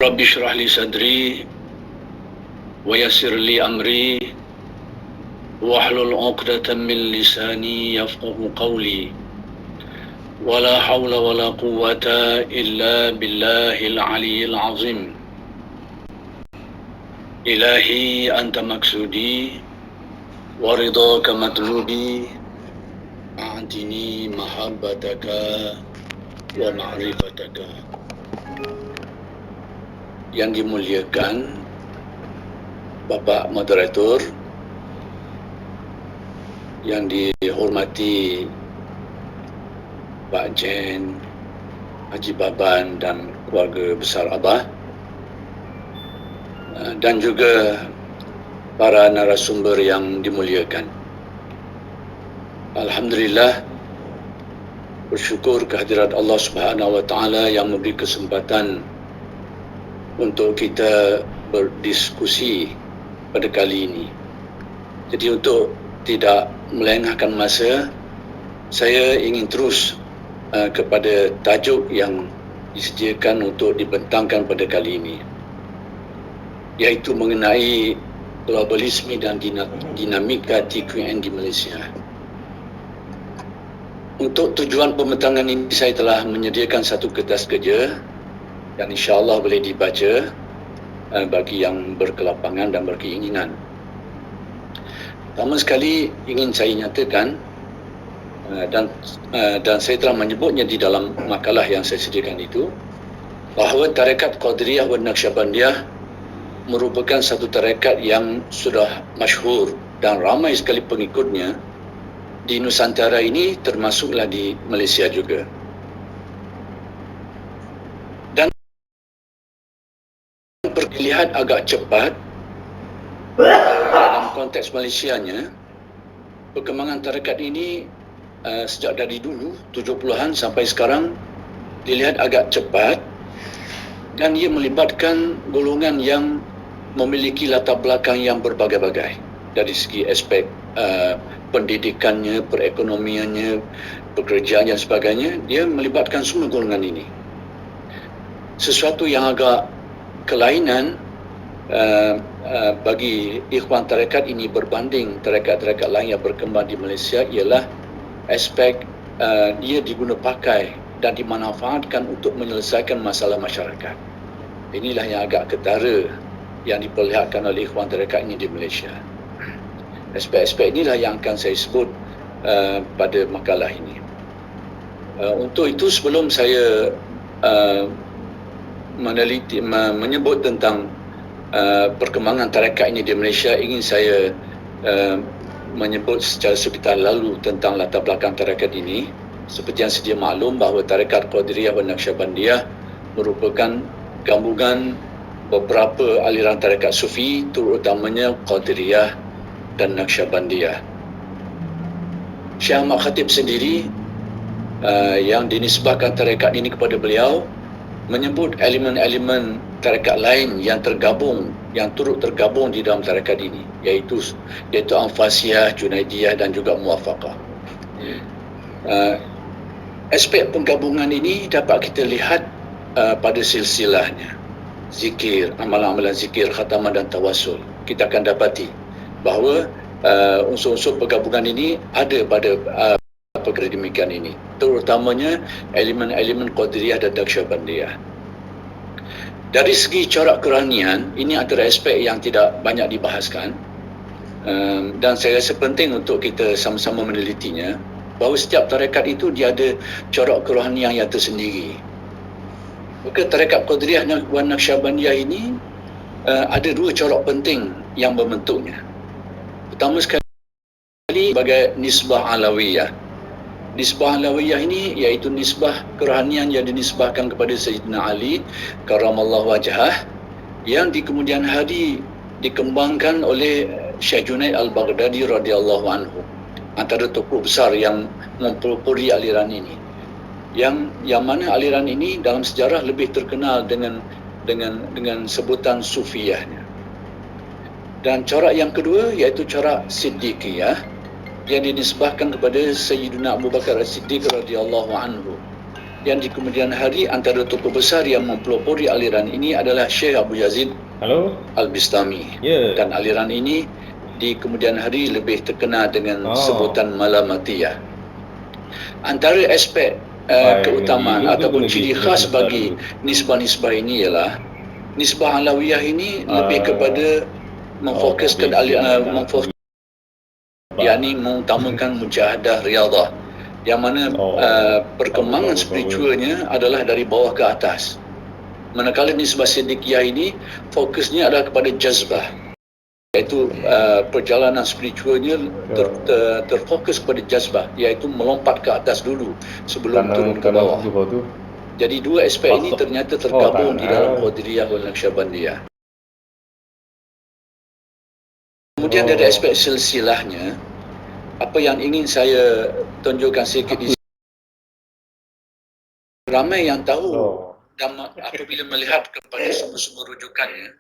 Rabbi shrah li sadri wa yassir li amri wahlul 'uqdatam min lisani yafqahu qawli wala hawla wala quwwata illa billahil aliyyil azim. Ilahi anta maksudi wa ridhaka matlubi a'tini mahabbataka wa ma'rifataka. Yang dimuliakan Bapak Moderator, yang dihormati Pak Jen, Haji Baban dan keluarga besar Abah, dan juga para narasumber yang dimuliakan. Alhamdulillah, bersyukur kehadirat Allah Subhanahu wa taala yang memberi kesempatan untuk kita berdiskusi pada kali ini. Jadi untuk tidak melengahkan masa, saya ingin terus kepada tajuk yang disediakan untuk dibentangkan pada kali ini, iaitu mengenai globalisme dan dinamika TQN di Malaysia. Untuk tujuan pembentangan ini, saya telah menyediakan satu kertas kerja yang insya-Allah boleh dibaca bagi yang berkelapangan dan berkeinginan. Pertama sekali ingin saya nyatakan dan saya telah menyebutnya di dalam makalah yang saya sediakan itu, bahawa tarekat Qadiriyah wa Naqsyabandiyah merupakan satu tarekat yang sudah masyhur dan ramai sekali pengikutnya di Nusantara ini, termasuklah di Malaysia juga. Terlihat agak cepat dalam konteks Malaysianya. Perkembangan tarekat ini sejak dari dulu 70-an sampai sekarang dilihat agak cepat, dan ia melibatkan golongan yang memiliki latar belakang yang berbagai-bagai dari segi aspek pendidikannya, perekonomiannya, pekerjaan dan sebagainya. Dia melibatkan semua golongan ini. Sesuatu yang agak kelainan bagi ikhwan tarekat ini berbanding tarekat-tarekat lain yang berkembang di Malaysia ialah aspek dia diguna pakai dan dimanfaatkan untuk menyelesaikan masalah masyarakat. Inilah yang agak ketara yang diperlihatkan oleh ikhwan tarekat ini di Malaysia. Aspek-aspek inilah yang akan saya sebut pada makalah ini. Untuk itu, sebelum saya menyebut tentang perkembangan tarekat ini di Malaysia, ingin saya menyebut secara sebentar lalu tentang latar belakang tarekat ini. Seperti yang sedia maklum, bahawa tarekat Qadiriyah wa Naqsyabandiyah merupakan gabungan beberapa aliran tarekat sufi, terutamanya Qadiriyah dan Naqsyabandiyah. Syekh Ahmad Khatib sendiri yang dinisbahkan tarekat ini kepada beliau menyebut elemen-elemen tarekat lain yang turut tergabung di dalam tarekat ini, iaitu Anfasiyah, Junaidiyah dan juga Muwafaqah. Aspek penggabungan ini dapat kita lihat pada silsilahnya. Zikir, amalan-amalan zikir, khatamah dan tawassul. Kita akan dapati bahawa unsur-unsur penggabungan ini ada pada perkara demikian ini, terutamanya elemen-elemen Qadiriyah dan Naqsyabandiyah. Dari segi corak kerohanian, ini antara aspek yang tidak banyak dibahaskan, dan saya rasa penting untuk kita sama-sama menelitinya, bahawa setiap tarekat itu dia ada corak kerohanian yang tersendiri. Maka tarekat Qadiriyah dan Naqsyabandiyah ini ada dua corak penting yang membentuknya. Pertama sekali sebagai nisbah alawiyah. Nisbah alawiyah ini iaitu nisbah kerohanian yang dinisbahkan kepada Sayyidina Ali karamallahu wajhah, yang di kemudian hari dikembangkan oleh Syekh Junaid Al-Baghdadi radhiyallahu anhu, antara tokoh besar yang mempelopori aliran ini, yang mana aliran ini dalam sejarah lebih terkenal dengan sebutan sufiyahnya. Dan corak yang kedua iaitu corak siddiqiyah, yang dinisbahkan kepada Sayyidina Abu Bakar As-Siddiq radhiyallahu anhu, yang di kemudian hari antara tokoh besar yang mempelopori aliran ini adalah Syekh Abu Yazid Al-Bistami. Dan aliran ini di kemudian hari lebih terkenal dengan sebutan Malamatiyah. Antara aspek keutamaan ataupun ciri khas bagi nisbah-nisbah ini ialah nisbah Alawiyah ini lebih kepada memfokuskan yakni mengutamakan mujahadah riyadah, yang mana perkembangan spiritualnya adalah dari bawah ke atas. Manakala nisbah siddiqiyah ini fokusnya adalah kepada jazbah, iaitu perjalanan spiritualnya terfokus kepada jazbah, iaitu melompat ke atas dulu sebelum turun ke bawah. Jadi dua aspek ini ternyata tergabung di dalam Qadiriyah dan Naqsyabandiyah. Kemudian dari aspek silsilahnya, apa yang ingin saya tunjukkan sedikit di sini, ramai yang tahu dan apabila melihat kepada semua rujukannya,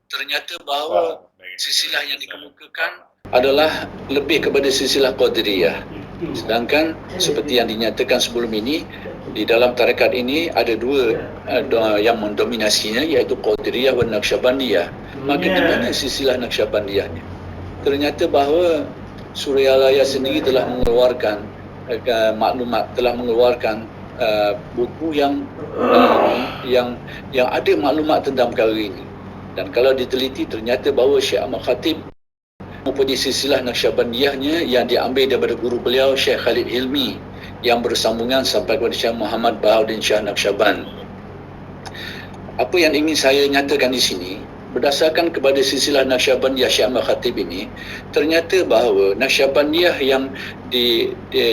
ternyata bahawa silsilah yang dikemukakan adalah lebih kepada silsilah Qadiriyah. Sedangkan seperti yang dinyatakan sebelum ini, di dalam tarekat ini ada dua yang mendominasinya, iaitu Qadiriyah dan Naqsyabandiyah. Maka di mana silsilah Naqsyabandiyahnya? Ternyata bahawa Suryalaya sendiri telah mengeluarkan maklumat, telah mengeluarkan buku yang ada maklumat tentang perkara ini. Dan kalau diteliti, ternyata bahawa Syekh Ahmad Khatib mempunyai silsilah Naqsyabandiyahnya yang diambil daripada guru beliau Syekh Khalid Hilmi, yang bersambungan sampai kepada Syekh Muhammad Bahaudin Shah Naqsyaban. Apa yang ingin saya nyatakan di sini, berdasarkan kepada silsilah Naqsyabandiyah Syekh Ahmad Khatib ini, ternyata bahawa Naqsyabandiyah yang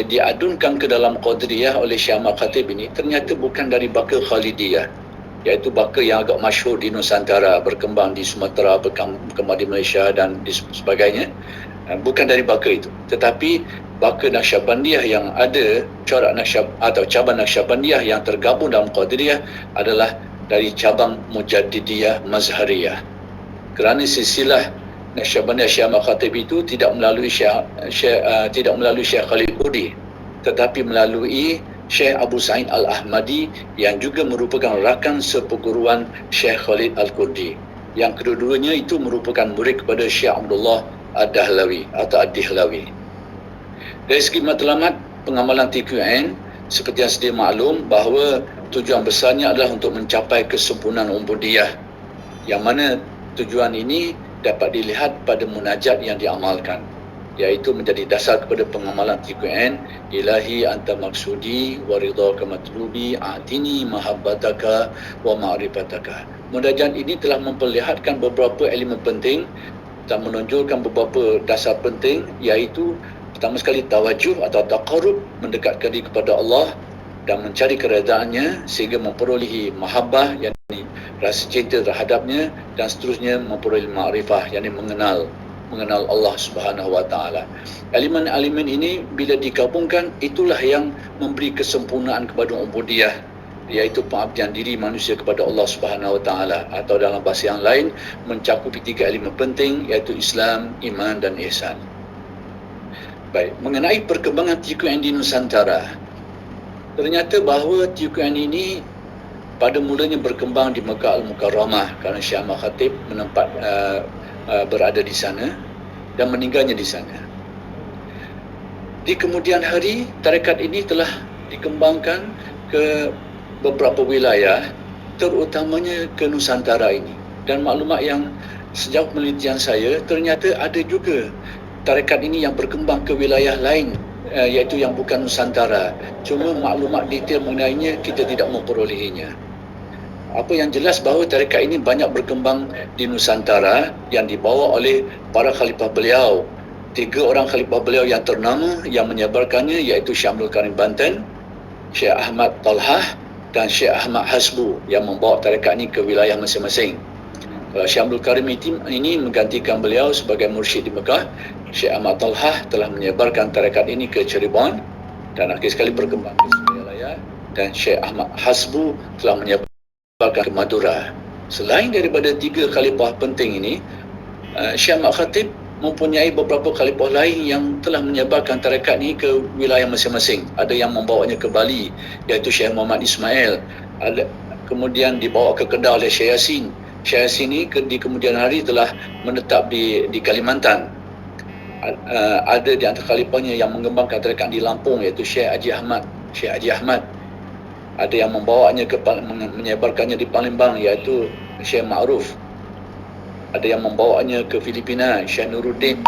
diadunkan ke dalam Qadiriyah oleh Syekh Ahmad Khatib ini ternyata bukan dari baka Khalidiyah, iaitu baka yang agak masyhur di Nusantara, berkembang di Sumatera, berkembang di Malaysia dan sebagainya. Bukan dari baka itu, tetapi baka Naqsyabandiyah yang ada corak atau cabang Naqsyabandiyah yang tergabung dalam Qadiriyah adalah dari cabang Mujaddidiyah Mazhariyah. Kerana silsilah Naqsyabandiyah Syekh Ahmad Khatib itu tidak melalui Syekh Khalid Qudi, tetapi melalui Syekh Abu Sa'id Al-Ahmadi yang juga merupakan rakan seperguruan Syekh Khalid Al-Qudi. Yang kedua-duanya itu merupakan murid kepada Syekh Abdullah Ad-Dahlawi atau Ad-Dihlawi. Dari segi matlamat pengamalan TQN, seperti yang sedia maklum bahawa tujuan besarnya adalah untuk mencapai kesempurnaan ubudiyah, yang mana tujuan ini dapat dilihat pada munajat yang diamalkan, iaitu menjadi dasar kepada pengamalan TQN. Ilahi anta maksudi wa ridhaka matlubi a'tini mahabbataka wa ma'rifataka. Munajat ini telah memperlihatkan beberapa elemen penting dan menonjolkan beberapa dasar penting, iaitu pertama sekali tawajuh atau taqarrub, mendekatkan diri kepada Allah dan mencari keredaannya sehingga memperolehi mahabbah, yakni rasa cinta terhadapnya, dan seterusnya memperolehi ma'rifah, yakni mengenal Allah Subhanahu wa taala. Elemen-elemen ini bila digabungkan, itulah yang memberi kesempurnaan kepada ubudiyah, iaitu pengabdian diri manusia kepada Allah Subhanahu wa taala, atau dalam bahasa yang lain mencakupi tiga elemen penting, iaitu Islam, iman dan ihsan. Baik, mengenai perkembangan TQN di Nusantara, ternyata bahawa TQN ini pada mulanya berkembang di Mekah Al-Mukarramah kerana Syekh Ahmad Khatib berada di sana dan meninggalnya di sana. Di kemudian hari, tarekat ini telah dikembangkan ke beberapa wilayah, terutamanya ke Nusantara ini. Dan maklumat yang sejauh penelitian saya, ternyata ada juga tarekat ini yang berkembang ke wilayah lain, iaitu yang bukan Nusantara. Cuma maklumat detail mengenainya kita tidak memperolehinya. Apa yang jelas bahawa tarekat ini banyak berkembang di Nusantara yang dibawa oleh para khalifah beliau. 3 orang khalifah beliau yang ternama yang menyebarkannya, iaitu Syekh Abdul Karim Banten, Syekh Ahmad Talhah dan Syekh Ahmad Hasbu, yang membawa tarekat ini ke wilayah masing-masing. Syekh Abdul Karim ini menggantikan beliau sebagai mursyid di Mekah. Syekh Ahmad Talhah telah menyebarkan tarekat ini ke Cirebon dan akhir sekali berkembang ke Suryalaya, dan Syekh Ahmad Hasbu telah menyebarkan ke Madura. Selain daripada 3 khalifah penting ini, Syekh Ahmad Khatib mempunyai beberapa khalifah lain yang telah menyebarkan tarekat ini ke wilayah masing-masing. Ada yang membawanya ke Bali, iaitu Syekh Muhammad Ismail. Kemudian dibawa ke Kedah oleh Syekh Yasin. Syekh Yasin ini di kemudian hari telah menetap di Kalimantan. Ada di antara khalifahnya yang mengembangkan tarekat di Lampung, iaitu Syekh Haji Ahmad. Ada yang membawanya menyebarkannya di Palembang, iaitu Syekh Ma'ruf. Ada yang membawanya ke Filipina, Syekh Nuruddin,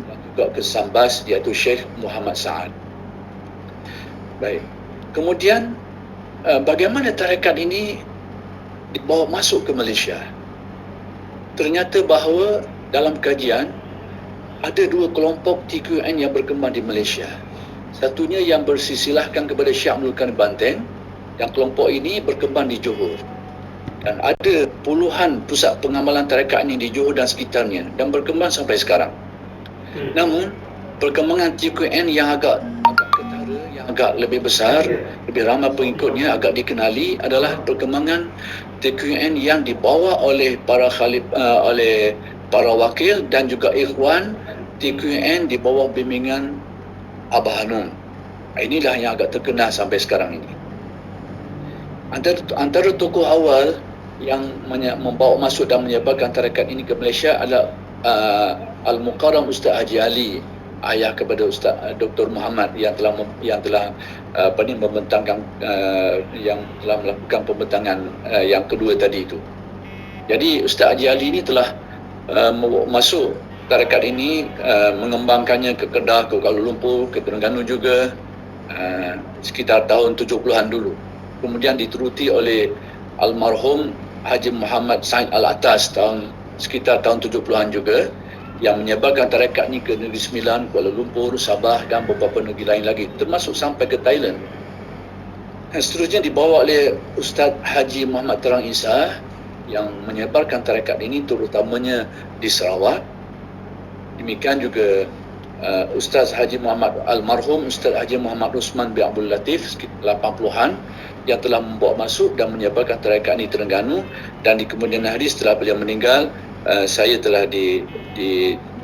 dan juga ke Sambas, iaitu Syekh Muhammad Sa'ad. Baik. Kemudian bagaimana tarekat ini dibawa masuk ke Malaysia? Ternyata bahawa dalam kajian ada dua kelompok TQN yang berkembang di Malaysia. Satunya yang bersisilahkan kepada Syekh Abdul Qadir Banteng, yang kelompok ini berkembang di Johor. Dan ada puluhan pusat pengamalan tarekat ini di Johor dan sekitarnya dan berkembang sampai sekarang. Namun, perkembangan TQN yang agak ketara, yang agak lebih besar, lebih ramai pengikutnya, agak dikenali adalah perkembangan TQN yang dibawa oleh oleh para wakil dan juga ikhwan TQN di bawah bimbingan Abah Hanum. Inilah yang agak terkenal sampai sekarang ini. Antara tokoh awal yang membawa masuk dan menyebarkan tarekat ini ke Malaysia adalah Al-Mukarram Ustaz Haji Ali, ayah kepada Ustaz Dr. Muhammad yang telah membentangkan yang telah melakukan pembentangan yang kedua tadi itu. Jadi Ustaz Haji Ali ini telah masuk tarekat ini, mengembangkannya ke Kedah, ke Kuala Lumpur, ke Terengganu juga, sekitar tahun 70-an dulu. Kemudian diteruti oleh almarhum Haji Muhammad Said Al-Atas sekitar tahun 70-an juga, yang menyebarkan tarekat ini ke Negeri Sembilan, Kuala Lumpur, Sabah dan beberapa negeri lain lagi, termasuk sampai ke Thailand. Dan seterusnya dibawa oleh Ustaz Haji Muhammad Terang Isa yang menyebarkan tarekat ini terutamanya di Sarawak. Demikian juga Ustaz Haji Muhammad almarhum Ustaz Haji Muhammad Usman bin Abdul Latif sekitar 80-an yang telah membawa masuk dan menyebarkan tarekat ini di Terengganu, dan di kemudian hari setelah beliau meninggal, saya telah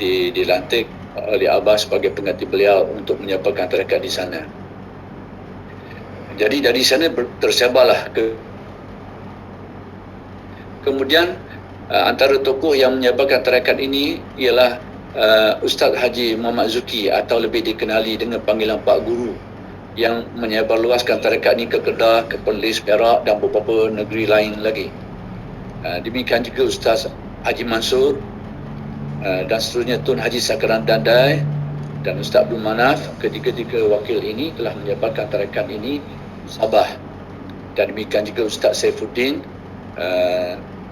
dilantik oleh Abah sebagai pengganti beliau untuk menyebarkan tarekat di sana. Jadi dari sana tersebarlah kemudian antara tokoh yang menyebarkan tarekat ini ialah Ustaz Haji Muhammad Zuki, atau lebih dikenali dengan panggilan Pak Guru, yang menyebarluaskan tarekat ini ke Kedah, ke Perlis, Perak dan beberapa negeri lain lagi. Demikian juga Ustaz Haji Mansur dan seterusnya Tun Haji Sakaran Dandai dan Ustaz Abdul Manaf. Ketiga-tiga wakil ini telah menyebarkan tarekat ini di Sabah. Dan demikian juga Ustaz Saifuddin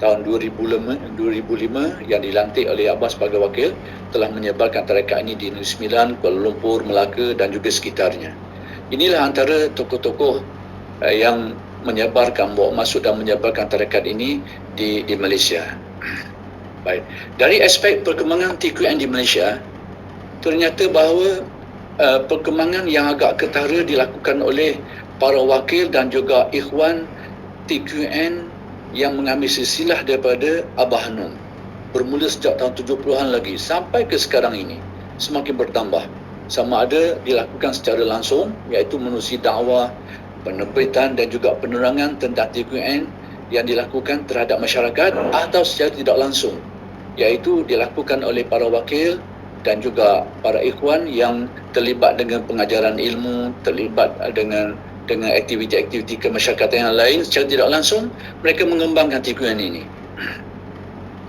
tahun 2005 yang dilantik oleh Abah sebagai wakil, telah menyebarkan tarekat ini di Negeri Sembilan, Kuala Lumpur, Melaka dan juga sekitarnya. Inilah antara tokoh-tokoh yang bawa masuk dan menyebarkan tarekat ini di Malaysia. Baik. Dari aspek perkembangan TQN di Malaysia, ternyata bahawa perkembangan yang agak ketara dilakukan oleh para wakil dan juga ikhwan TQN yang mengambil silsilah daripada Abah Hanum, bermula sejak tahun 70-an lagi sampai ke sekarang ini, semakin bertambah. Sama ada dilakukan secara langsung, iaitu menerusi dakwah, penerbitan dan juga penerangan tentang TQN yang dilakukan terhadap masyarakat, atau secara tidak langsung, iaitu dilakukan oleh para wakil dan juga para ikhwan yang terlibat dengan pengajaran ilmu, terlibat dengan aktiviti-aktiviti kemasyarakatan yang lain. Secara tidak langsung mereka mengembangkan TQN ini,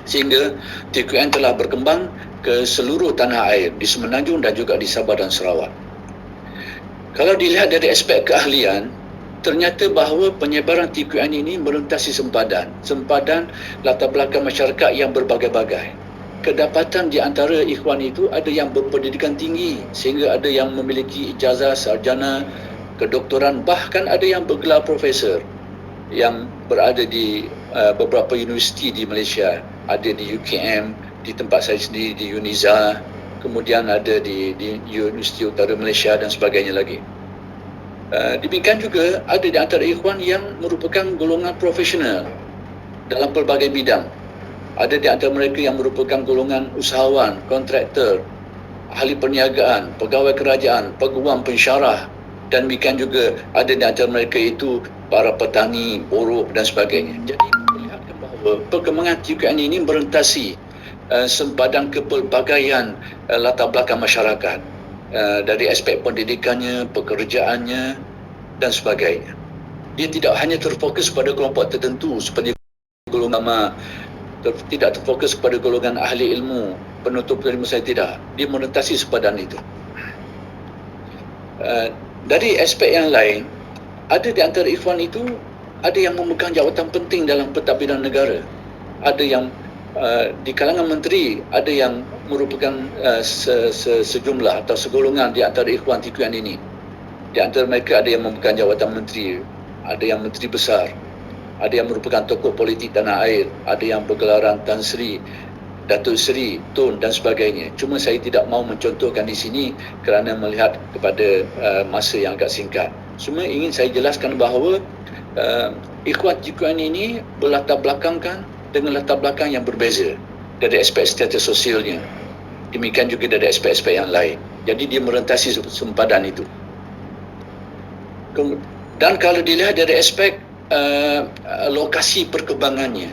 sehingga TQN telah berkembang ke seluruh tanah air di Semenanjung dan juga di Sabah dan Sarawak. Kalau dilihat dari aspek keahlian, ternyata bahawa penyebaran TQN ini merentasi sempadan latar belakang masyarakat yang berbagai-bagai. Kedapatan di antara ikhwan itu ada yang berpendidikan tinggi, sehingga ada yang memiliki ijazah sarjana, kedoktoran, bahkan ada yang bergelar profesor yang berada di beberapa universiti di Malaysia. Ada di UKM, di tempat saya sendiri di UNIZA, kemudian ada di Universiti Utara Malaysia dan sebagainya lagi. Demikian juga ada di antara ikhwan yang merupakan golongan profesional dalam pelbagai bidang. Ada di antara mereka yang merupakan golongan usahawan, kontraktor, ahli perniagaan, pegawai kerajaan, peguam pensyarah, dan demikian juga ada di antara mereka itu para petani, buruh dan sebagainya. Jadi memperlihatkan bahawa perkembangan TQN ini merentasi sempadan kepelbagaian latar belakang masyarakat, dari aspek pendidikannya, pekerjaannya dan sebagainya. Dia tidak hanya terfokus pada kelompok tertentu seperti golongan agama, tidak terfokus kepada golongan ahli ilmu, penutup ilmu, saya tidak. Dia merentasi sempadan itu. Dari aspek yang lain, ada di antara ikhwan itu ada yang memegang jawatan penting dalam pentadbiran negara. Ada yang di kalangan menteri, ada yang merupakan sejumlah atau segolongan di antara ikhwan TQN ini. Di antara mereka ada yang memegang jawatan menteri, ada yang menteri besar, ada yang merupakan tokoh politik tanah air, ada yang bergelaran Tan Sri, Datuk Seri, Tun dan sebagainya. Cuma saya tidak mahu mencontohkan di sini kerana melihat kepada masa yang agak singkat. Cuma ingin saya jelaskan bahawa ikhwan TQN ini berlatar belakangkan dengan latar belakang yang berbeza dari aspek status sosialnya. Demikian juga dari aspek-aspek yang lain. Jadi dia merentasi sempadan itu. Dan kalau dilihat dari aspek lokasi perkembangannya,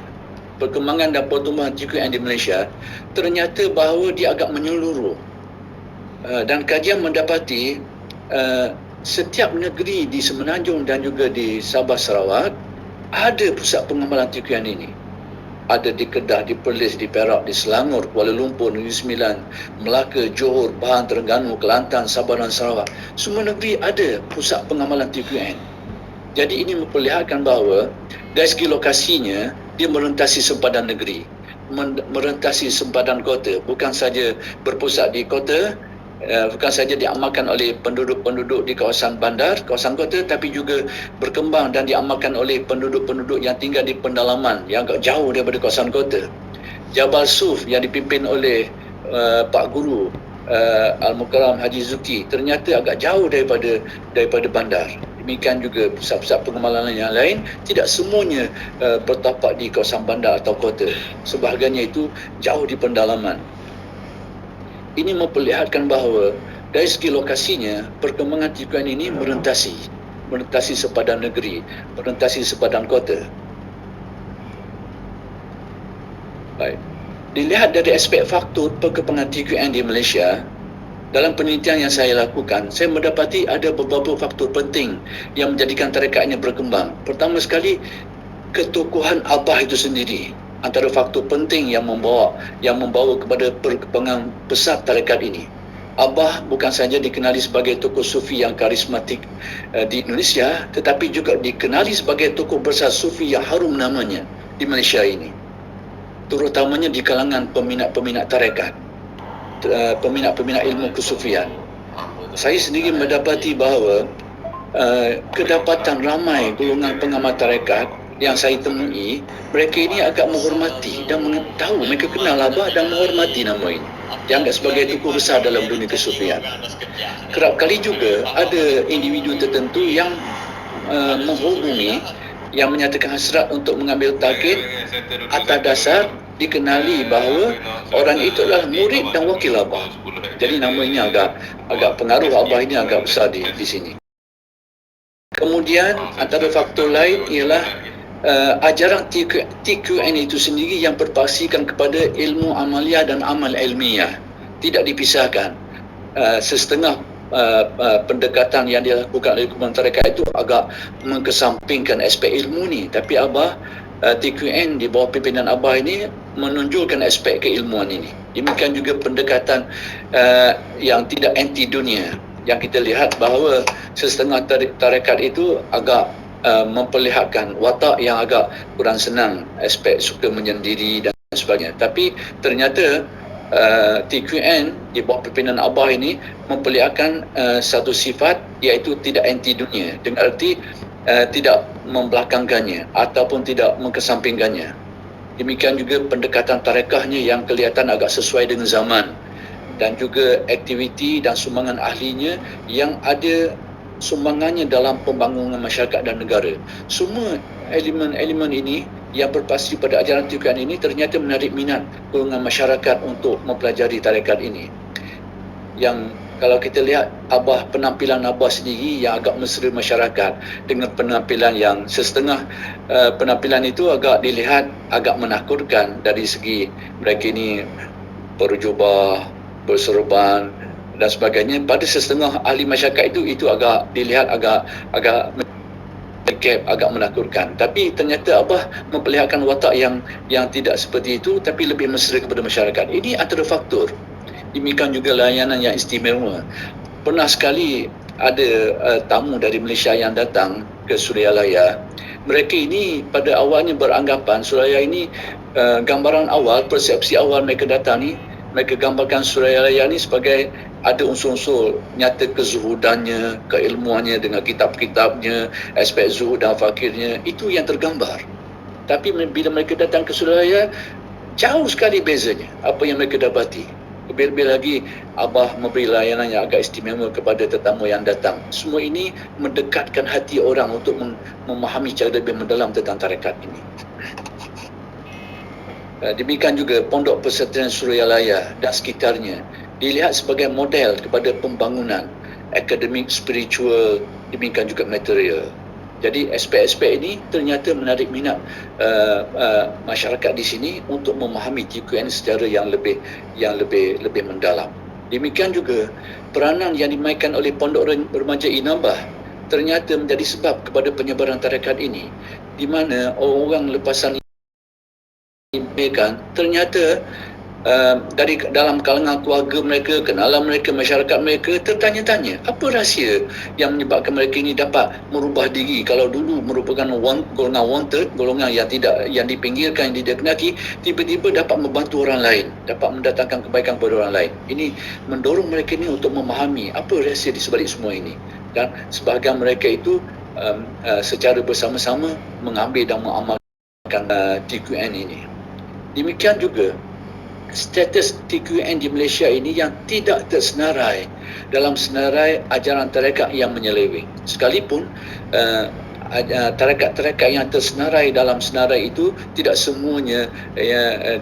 perkembangan dan pertumbuhan TQN di Malaysia, ternyata bahawa dia agak menyeluruh. Dan kajian mendapati setiap negeri di Semenanjung dan juga di Sabah Sarawak ada pusat pengamalan TQN ini. Ada di Kedah, di Perlis, di Perak, di Selangor, Kuala Lumpur, Negeri Sembilan, Melaka, Johor, Pahang, Terengganu, Kelantan, Sabah dan Sarawak. Semua negeri ada pusat pengamalan TQN. Jadi ini memperlihatkan bahawa dari segi lokasinya, dia merentasi sempadan negeri, merentasi sempadan kota, bukan saja berpusat di kota, bukan saja diamalkan oleh penduduk-penduduk di kawasan bandar, kawasan kota, tapi juga berkembang dan diamalkan oleh penduduk-penduduk yang tinggal di pendalaman yang agak jauh daripada kawasan kota. Jabal Suf yang dipimpin oleh Pak Guru Al-Mukarram Haji Zuki ternyata agak jauh daripada bandar. Demikian juga pusat-pusat pengamalan yang lain, tidak semuanya bertapak di kawasan bandar atau kota. Sebahagiannya itu jauh di pendalaman. Ini memperlihatkan bahawa dari segi lokasinya, perkembangan TQN ini merentasi sempadan negeri, merentasi sempadan kota. Baik. Dilihat dari aspek faktor perkembangan TQN di Malaysia, dalam penelitian yang saya lakukan, saya mendapati ada beberapa faktor penting yang menjadikan tarekat ini berkembang. Pertama sekali, ketokohan Abah itu sendiri antara faktor penting yang membawa kepada perkembangan besar tarekat ini. Abah bukan saja dikenali sebagai tokoh sufi yang karismatik di Indonesia, tetapi juga dikenali sebagai tokoh besar sufi yang harum namanya di Malaysia ini, terutamanya di kalangan peminat-peminat tarekat, peminat-peminat ilmu kesufian. Saya sendiri mendapati bahawa kedapatan ramai golongan pengamal tarekat yang saya temui, mereka ini agak menghormati dan mengetahui, mereka kenal Abah dan menghormati nama ini, dianggap sebagai tokoh besar dalam dunia kesufian. Kerap kali juga ada individu tertentu yang menghubungi, yang menyatakan hasrat untuk mengambil target atas dasar dikenali bahawa orang itu adalah murid dan wakil Abah. Jadi nama ini agak pengaruh Abah ini agak besar di sini. Kemudian antara faktor lain ialah ajaran TQN itu sendiri yang berpaksikan kepada ilmu amaliyah dan amal ilmiah, tidak dipisahkan. Sesetengah pendekatan yang dilakukan oleh kumpulan tarekat itu agak mengesampingkan aspek ilmu ni, tapi Abah TQN di bawah pimpinan Abah ini menunjukkan aspek keilmuan ini. Demikian juga pendekatan yang tidak anti dunia, yang kita lihat bahawa sesetengah tarekat itu agak memperlihatkan watak yang agak kurang senang, aspek suka menyendiri dan sebagainya. Tapi ternyata TQN di bawah pimpinan Abah ini memperlihatkan satu sifat, iaitu tidak anti dunia, dengan arti tidak membelakangkannya ataupun tidak mengesampingkannya. Demikian juga pendekatan tarekahnya yang kelihatan agak sesuai dengan zaman, dan juga aktiviti dan sumbangan ahlinya yang ada sumbangannya dalam pembangunan masyarakat dan negara. Semua elemen-elemen ini yang berpasis pada ajaran TQN ini ternyata menarik minat golongan masyarakat untuk mempelajari tarekat ini. Yang kalau kita lihat penampilan Abah sendiri yang agak mesra masyarakat dengan penampilan yang setengah penampilan itu agak dilihat agak menakutkan dari segi mereka ini berjubah, berserban dan sebagainya. Pada setengah ahli masyarakat itu agak dilihat agak menakutkan. Tapi ternyata Abah memperlihatkan watak yang tidak seperti itu, tapi lebih mesra kepada masyarakat. Ini antara faktor. Demikian juga layanan yang istimewa. Pernah sekali ada tamu dari Malaysia yang datang ke Suryalaya. Mereka ini pada awalnya beranggapan Suryalaya ini gambaran awal, persepsi awal mereka datang ni, mereka gambarkan Suryalaya ni sebagai ada unsur-unsur nyata kezuhudannya, keilmuannya dengan kitab-kitabnya, aspek zuhud dan fakirnya, itu yang tergambar. Tapi bila mereka datang ke Suryalaya, jauh sekali bezanya apa yang mereka dapati. Lebih-lebih lagi Abah memberi layanan yang agak istimewa kepada tetamu yang datang. Semua ini mendekatkan hati orang untuk memahami cara lebih mendalam tentang tarekat ini. Demikian juga Pondok Pesantren Suryalaya dan sekitarnya dilihat sebagai model kepada pembangunan akademik, spiritual, demikian juga material. Jadi aspek-aspek ini ternyata menarik minat masyarakat di sini untuk memahami TQN secara yang lebih mendalam. Demikian juga peranan yang dimainkan oleh Pondok Remaja Inabah ternyata menjadi sebab kepada penyebaran tarekat ini, di mana orang lepasan ini ternyata dari dalam kalangan keluarga mereka, kenalan mereka, masyarakat mereka tertanya-tanya apa rahsia yang menyebabkan mereka ini dapat merubah diri. Kalau dulu merupakan golongan wanted, golongan yang dipinggirkan, yang dideknaki, tiba-tiba dapat membantu orang lain, dapat mendatangkan kebaikan kepada orang lain. Ini mendorong mereka ini untuk memahami apa rahsia di sebalik semua ini, dan sebahagian mereka itu secara bersama-sama mengambil dan mengamalkan TQN ini. Demikian juga status TQN di Malaysia ini yang tidak tersenarai dalam senarai ajaran tarekat yang menyeleweng. Sekalipun tarekat-tarekat yang tersenarai dalam senarai itu tidak semuanya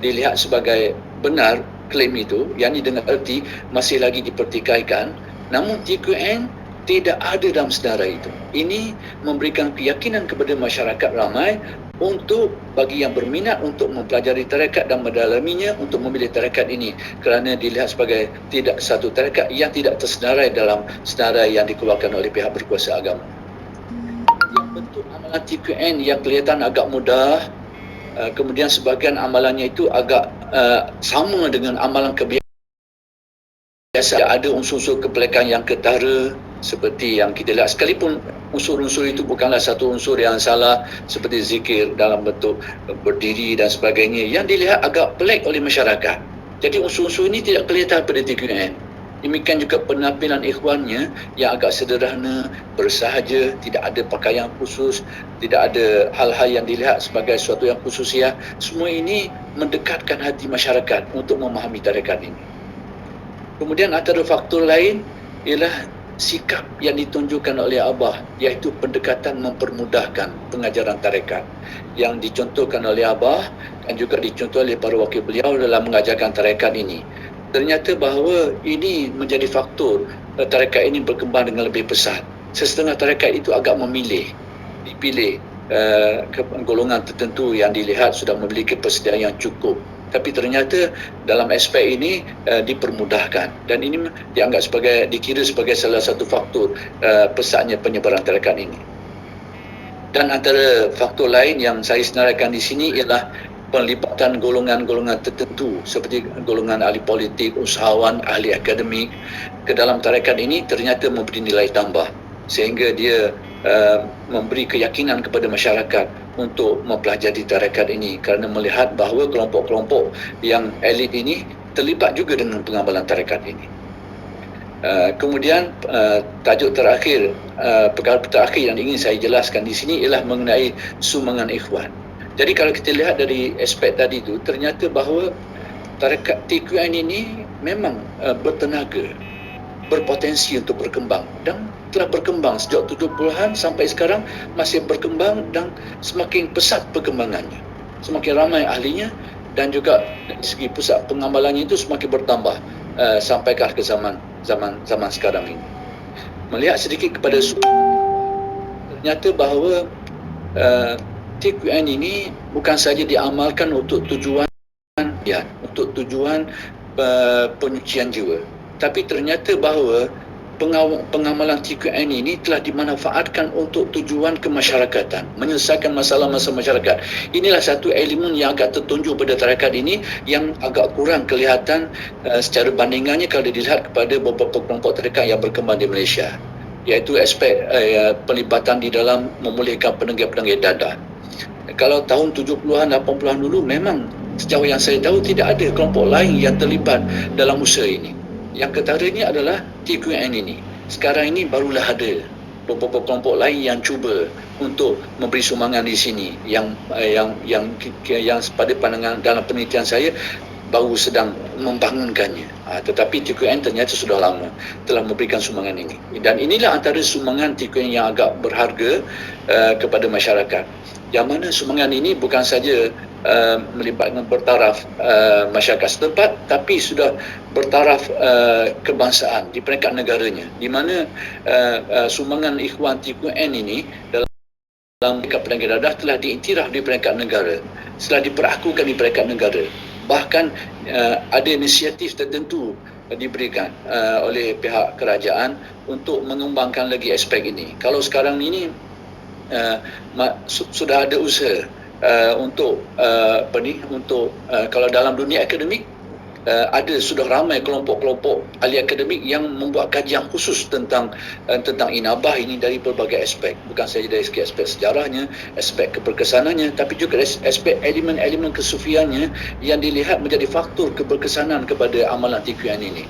dilihat sebagai benar klaim itu, yang ini dengan erti masih lagi dipertikaikan. Namun TQN tidak ada dalam senarai itu. Ini memberikan keyakinan kepada masyarakat ramai untuk bagi yang berminat untuk mempelajari tarekat dan mendalaminya untuk memilih tarekat ini, kerana dilihat sebagai tidak satu tarekat yang tidak tersenarai dalam senarai yang dikeluarkan oleh pihak berkuasa agama. Yang bentuk amalan TQN yang kelihatan agak mudah, kemudian sebahagian amalannya itu agak sama dengan amalan kebiasaan. Ada unsur-unsur kepelekan yang ketara seperti yang kita lihat, sekalipun unsur-unsur itu bukanlah satu unsur yang salah, seperti zikir dalam bentuk berdiri dan sebagainya, yang dilihat agak pelik oleh masyarakat. Jadi unsur-unsur ini tidak kelihatan pada TQN. Demikian juga penampilan ikhwannya yang agak sederhana, bersahaja, tidak ada pakaian khusus, tidak ada hal-hal yang dilihat sebagai sesuatu yang khususiah. Semua ini mendekatkan hati masyarakat untuk memahami tarekat ini. Kemudian antara faktor lain ialah sikap yang ditunjukkan oleh Abah, iaitu pendekatan mempermudahkan pengajaran tarekat yang dicontohkan oleh Abah dan juga dicontoh oleh para wakil beliau dalam mengajarkan tarekat ini. Ternyata bahawa ini menjadi faktor tarekat ini berkembang dengan lebih pesat. Setengah tarekat itu agak dipilih golongan tertentu yang dilihat sudah memiliki persediaan yang cukup. Tapi ternyata dalam aspek ini dipermudahkan, dan ini dikira sebagai salah satu faktor pesatnya penyebaran tarekat ini. Dan antara faktor lain yang saya senaraikan di sini ialah penlibatan golongan-golongan tertentu seperti golongan ahli politik, usahawan, ahli akademik ke dalam tarekat ini ternyata memberi nilai tambah, sehingga dia memberi keyakinan kepada masyarakat untuk mempelajari tarekat ini, kerana melihat bahawa kelompok-kelompok yang elit ini terlibat juga dengan pengamalan tarekat ini. Kemudian tajuk terakhir, perkara terakhir yang ingin saya jelaskan di sini ialah mengenai sumbangan ikhwan. Jadi kalau kita lihat dari aspek tadi itu, ternyata bahawa tarekat TQN ini memang bertenaga, berpotensi untuk berkembang, dan telah berkembang sejak 70-an sampai sekarang masih berkembang dan semakin pesat perkembangannya. semakin ramai ahlinya, dan juga dari segi pusat pengamalannya itu semakin bertambah sampaikah ke zaman sekarang ini. Melihat sedikit kepada ternyata bahawa TQN ini bukan saja diamalkan untuk tujuan penyucian jiwa, tapi ternyata bahawa pengamalan TQN ini telah dimanfaatkan untuk tujuan kemasyarakatan, menyelesaikan masalah-masalah masyarakat. Inilah satu elemen yang agak tertonjol pada tarekat ini yang agak kurang kelihatan secara bandingannya kalau dilihat kepada beberapa kelompok tarekat yang berkembang di Malaysia, iaitu aspek pelibatan di dalam memulihkan penegak-penegak dadah. Kalau tahun 70-an, 80-an dulu memang sejauh yang saya tahu tidak ada kelompok lain yang terlibat dalam usaha ini. Yang ketaranya adalah TQN ini. Sekarang ini barulah ada beberapa kelompok lain yang cuba untuk memberi sumbangan di sini, yang pada pandangan dalam penelitian saya baru sedang membangunkannya. Tetapi TQN ternyata sudah lama telah memberikan sumbangan ini. Dan inilah antara sumbangan TQN yang agak berharga kepada masyarakat. Yang mana sumbangan ini bukan saja melibatkan bertaraf masyarakat setempat, tapi sudah bertaraf kebangsaan di peringkat negaranya, di mana sumbangan ikhwan TQN ini dalam peringkat penegak dadah telah diiktiraf di peringkat negara, telah diperakukan di peringkat negara. Bahkan ada inisiatif tertentu diberikan oleh pihak kerajaan untuk mengembangkan lagi aspek ini. Kalau sekarang ini sudah ada usaha untuk kalau dalam dunia akademik sudah ramai kelompok-kelompok ahli akademik yang membuat kajian khusus tentang inabah ini dari berbagai aspek, bukan saja dari segi aspek sejarahnya, aspek keberkesanannya, tapi juga dari aspek elemen-elemen kesufiannya yang dilihat menjadi faktor keberkesanan kepada amalan TQN ini.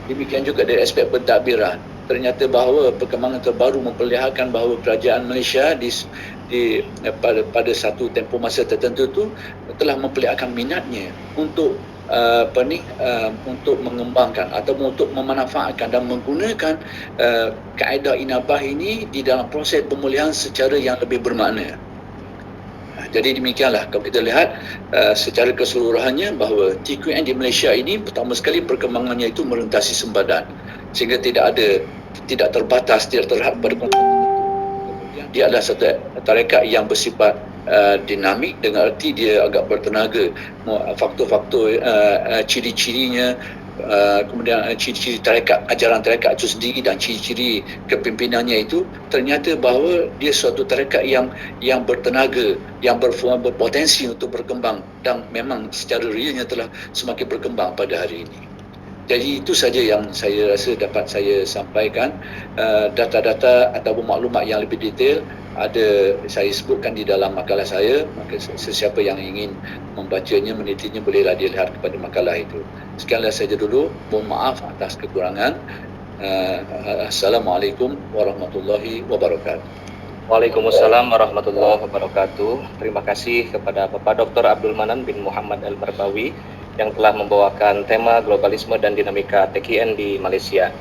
Demikian juga dari aspek pentadbiran. Ternyata bahawa perkembangan terbaru memperlihatkan bahawa kerajaan Malaysia pada satu tempoh masa tertentu itu telah memperlihatkan minatnya untuk untuk mengembangkan atau untuk memanfaatkan dan menggunakan kaedah inabah ini di dalam proses pemulihan secara yang lebih bermakna. Jadi demikianlah kalau kita lihat secara keseluruhannya bahawa TQN di Malaysia ini pertama sekali perkembangannya itu merentasi sempadan, sehingga tidak terbatas, tidak terhad pada kemudian dia adalah satu tarekat yang bersifat dinamik, dengan arti dia agak bertenaga. Faktor-faktor ciri-cirinya, kemudian ciri-ciri tarekat, ajaran tarekat itu sendiri dan ciri-ciri kepimpinannya itu ternyata bahawa dia suatu tarekat yang bertenaga, yang berpotensi untuk berkembang, dan memang secara realnya telah semakin berkembang pada hari ini. Jadi itu saja yang saya rasa dapat saya sampaikan. Data-data atau maklumat yang lebih detail saya sebutkan di dalam makalah saya. Maka sesiapa yang ingin membacanya, menelitinya, bolehlah dilihat kepada makalah itu. Sekianlah saja dulu. Mohon maaf atas kekurangan. Assalamualaikum warahmatullahi wabarakatuh. Waalaikumsalam warahmatullahi wabarakatuh. Terima kasih kepada Bapak Dr. Abdul Manan bin Muhammad Al-Marbawi yang telah membawakan tema globalisme dan dinamika TQN di Malaysia.